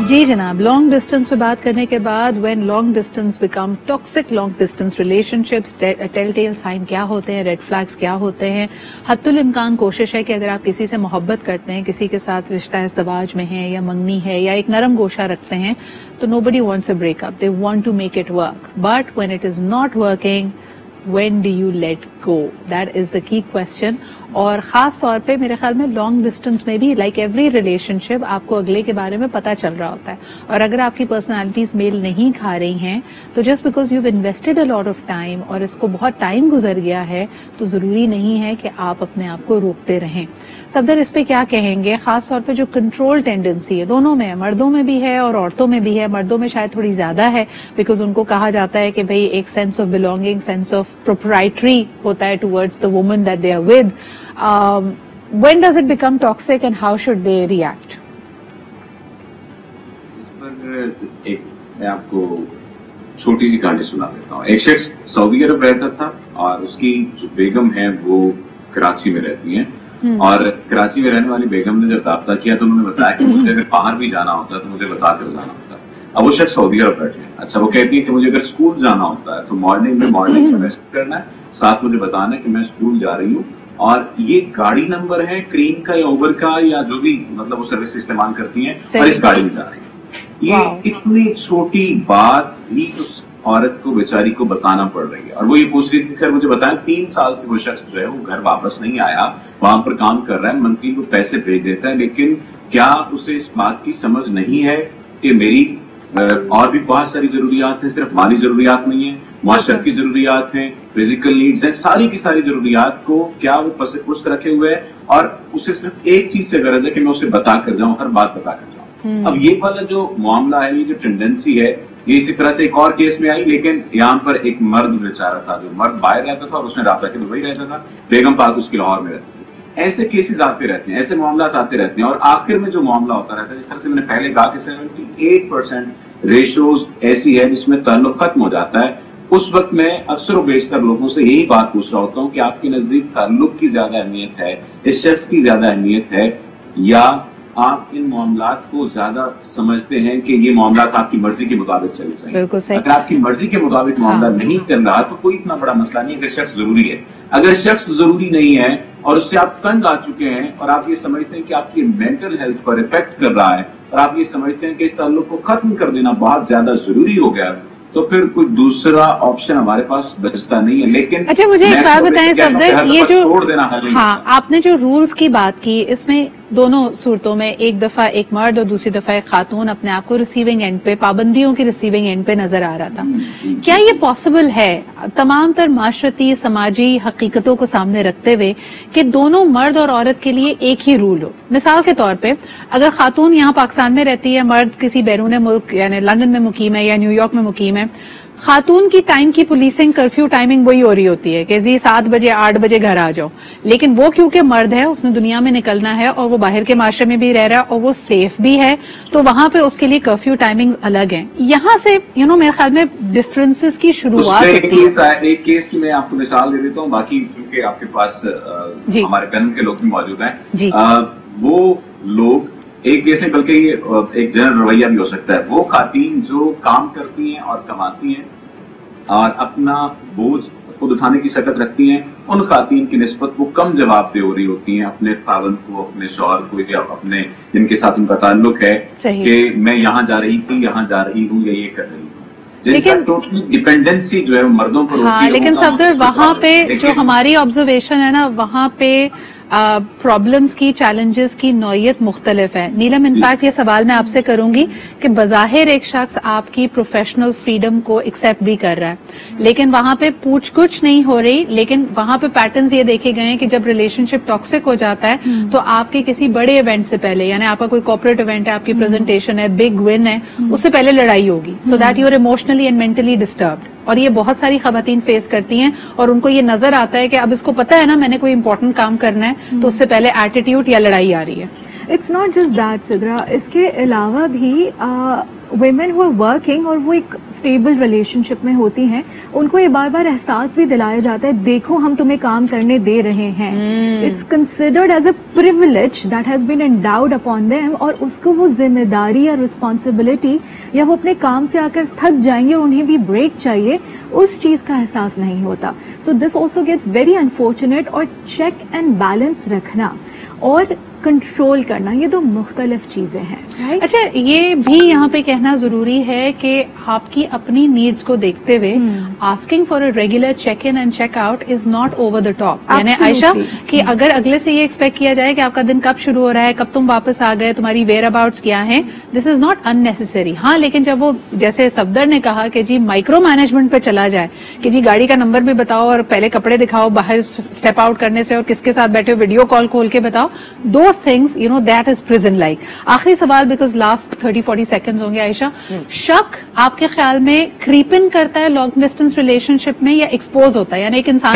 जी जनाब, long distance पे बात करने के बाद when long distance become toxic long distance relationships, tell tale sign क्या होते हैं, रेड फ्लैग्स क्या होते हैं। हद्दुल इम्कान कोशिश है कि अगर आप किसी से मोहब्बत करते हैं, किसी के साथ रिश्ता इज़्दिवाज में है या मंगनी है या एक नरम गोशा रखते हैं, तो nobody wants a breakup, they want to make it work, but when it is not working, when do you let go? That is the key question. और खास तौर पे मेरे ख्याल में लॉन्ग डिस्टेंस में भी लाइक एवरी रिलेशनशिप आपको अगले के बारे में पता चल रहा होता है, और अगर आपकी पर्सनालिटीज मेल नहीं खा रही हैं तो just because you invested a lot of time और इसको बहुत टाइम गुजर गया है तो जरूरी नहीं है कि आप अपने आप को रोकते रहें। सफदर, इस पे क्या कहेंगे, खास तौर पे जो कंट्रोल टेंडेंसी है दोनों में, मर्दों में भी है और औरतों में भी है। मर्दों में शायद थोड़ी ज्यादा है बिकॉज उनको कहा जाता है कि भाई एक sense of belonging, sense of proprietary होता है towards the woman that they are with. When does it become toxic and how should they react? इस पर एक मैं आपको छोटी सी कहानी सुना देता हूँ। एक शख्स सऊदी अरब रहता था और उसकी जो बेगम है वो कराची में रहती हैं, और कराची में रहने वाली बेगम ने जब राब्ता किया तो उन्होंने बताया कि मुझे अगर बाहर भी जाना होता है तो मुझे बताकर जाना होता है। अब वो शख्स सऊदी अरब बैठे हैं। अच्छा, वो कहती है कि मुझे अगर स्कूल जाना होता है तो मॉर्निंग में रेस्ट करना है, साथ मुझे बताना है कि मैं स्कूल जा रही हूँ और ये गाड़ी नंबर है क्रीम का या उबर का या जो भी मतलब वो सर्विस इस्तेमाल करती हैं और इस गाड़ी में जा रही है। ये इतनी छोटी बात ही उस औरत को बेचारी को बताना पड़ रही है, और वो ये पूछ रही थी सर मुझे बताएं 3 साल से वो शख्स जो है वो घर वापस नहीं आया, वहां पर काम कर रहा है, मंथली को पैसे भेज देता है, लेकिन क्या उसे इस बात की समझ नहीं है कि मेरी और भी बहुत सारी जरूरियात हैं, सिर्फ माली जरूरियात नहीं है, माशरत की जरूरियात हैं, फिजिकल नीड्स हैं, सारी की सारी जरूरियात को क्या वो पसे पुस्त रखे हुए है और उसे सिर्फ एक चीज से गरज है कि मैं उसे बता कर जाऊं, हर बात बता कर जाऊं। अब ये वाला जो मामला है, ये जो टेंडेंसी है, ये इसी तरह से एक और केस में आई, लेकिन यहाँ पर एक मर्द बेचारा था, जो मर्द बाहर रहता था और उसने राब्ता के दुबई रहता था, बेगम पाक उसकी लाहौर में रहती थी। ऐसे केसेस आते रहते हैं, ऐसे मामला आते रहते हैं, और आखिर में जो मामला होता रहता है, जिस तरह से मैंने पहले कहा कि 78% रेशोज ऐसी है जिसमें ताल्लुक खत्म हो जाता है। उस वक्त मैं अक्सर और बेशतर लोगों से यही बात पूछ रहा होता हूँ कि आपके नजदीक ताल्लुक की ज्यादा अहमियत है, इस शख्स की ज्यादा अहमियत है, या आप इन मामलात को ज्यादा समझते हैं कि ये मामलात आपकी मर्जी के मुताबिक चले जाएंगे। अगर आपकी मर्जी के मुताबिक मामला नहीं चल रहा तो कोई इतना बड़ा मसला नहीं। अगर शख्स जरूरी है, अगर शख्स जरूरी नहीं है और उससे आप तंग आ चुके हैं और आप ये समझते हैं कि आपकी मेंटल हेल्थ पर इफेक्ट कर रहा है और आप ये समझते हैं कि इस ताल्लुक को खत्म कर देना बहुत ज्यादा जरूरी हो गया, तो फिर कोई दूसरा ऑप्शन हमारे पास बचता नहीं है। लेकिन अच्छा, मुझे एक बात बताएं सफदर, ये जो छोड़ देना आपने जो रूल्स की बात की, इसमें दोनों सूरतों में एक दफा एक मर्द और दूसरी दफा एक खातून अपने आप को रिसीविंग एंड पे, पाबंदियों की रिसीविंग एंड पे नजर आ रहा था। क्या ये पॉसिबल है तमाम तर माशरती समाजी हकीकतों को सामने रखते हुए कि दोनों मर्द और औरत के लिए एक ही रूल हो? मिसाल के तौर पे अगर खातून यहाँ पाकिस्तान में रहती है, मर्द किसी बैरून मुल्क यानी लंदन में मुकीम है या न्यूयॉर्क में मुकीम है, खातून की टाइम की पुलिसिंग, कर्फ्यू टाइमिंग वही हो रही होती है कि जी 7 बजे 8 बजे घर आ जाओ, लेकिन वो क्योंकि मर्द है, उसने दुनिया में निकलना है और वो बाहर के माशरे में भी रह रहा है और वो सेफ भी है, तो वहां पे उसके लिए कर्फ्यू टाइमिंग्स अलग हैं। यहाँ से मेरे ख्याल में डिफरेंसेस की शुरुआत होती है। एक केस की मैं आपको मिसाल दे देता हूँ, बाकी क्योंकि आपके पास हमारे पैनल के लोग भी मौजूद हैं, वो लोग एक केस में, बल्कि ये एक जनरल रवैया भी हो सकता है, वो खातीन जो काम करती हैं और कमाती हैं और अपना बोझ खुद उठाने की सकत रखती हैं, उन खातीन की निस्बत वो कम जवाबदेह हो रही होती हैं अपने खावंद को, अपने शौहर को, या अपने जिनके साथ उनका ताल्लुक है कि मैं यहाँ जा रही थी, यहाँ जा रही हूँ या ये कर रही हूँ। लेकिन टोटली डिपेंडेंसी जो है वो मर्दों पर होती है। लेकिन सफदर, वहां पे जो हमारी ऑब्जर्वेशन है ना, वहां पे प्रॉब्लम्स की, चैलेंजेस की नौयत मुख्तलिफ है। नीलम, इनफैक्ट ये सवाल मैं आपसे करूंगी कि बज़ाहिर एक शख्स आपकी प्रोफेशनल फ्रीडम को एक्सेप्ट भी कर रहा है, लेकिन वहां पे पूछ कुछ नहीं हो रही, लेकिन वहां पे पैटर्न्स ये देखे गए हैं कि जब रिलेशनशिप टॉक्सिक हो जाता है तो आपके किसी बड़े इवेंट से पहले, यानी आपका कोई कॉर्पोरेट इवेंट है, आपकी प्रेजेंटेशन है, बिग विन है, उससे पहले लड़ाई होगी, so that you are emotionally and mentally disturbed. और ये बहुत सारी खवातीन फेस करती हैं और उनको ये नजर आता है कि अब इसको पता है ना मैंने कोई इंपॉर्टेंट काम करना है, तो उससे पहले एटीट्यूड या लड़ाई आ रही है। It's not just that Sidra, इसके अलावा भी women who are working اور وہ ایک اسٹیبل ریلیشن شپ میں ہوتی ہیں, ان کو یہ بار بار احساس بھی دلایا جاتا ہے دیکھو ہم تمہیں کام کرنے دے رہے ہیں. It's considered as a privilege that has been endowed upon them, اور اس کو وہ ذمہ داری یا رسپانسبلٹی یا وہ اپنے کام سے آ کر تھک جائیں گے اور انہیں بھی بریک چاہیے, اس چیز کا احساس نہیں ہوتا. So this also gets very unfortunate. اور چیک اینڈ بیلنس رکھنا اور کنٹرول کرنا, یہ دو مختلف چیزیں ہیں. اچھا, یہ بھی یہاں پہ کہنا ضروری ہے کہ آپ کی اپنی نیڈس کو دیکھتے ہوئے asking for a regular check in and check out is not over the top. یعنی عائشہ کہ اگر اگلے سے یہ ایکسپیکٹ کیا جائے کہ آپ کا دن کب شروع ہو رہا ہے, کب تم واپس آ گئے, تمہاری ویئر اباؤٹس کیا ہیں, دس از ناٹ ان نیسیسری. ہاں, لیکن جب وہ جیسے صفدر نے کہا کہ جی مائکرو مینجمنٹ پہ چلا جائے کہ جی گاڑی کا نمبر بھی بتاؤ اور پہلے کپڑے دکھاؤ باہر اسٹیپ آؤٹ کرنے سے, اور کس کے ساتھ بیٹھے ویڈیو کال کھول کے بتاؤ, those things you know that is prison like. آخری سوال بیکاز لاسٹ 30-40 سیکنڈز ہوں گے. عائشہ, شک آپ کے خیال میں کریپ ان کرتا ہے لانگ ڈسٹینس ریلیشن شپ میں یا ایکسپوز ہوتا ہے؟ یعنی ایک انسان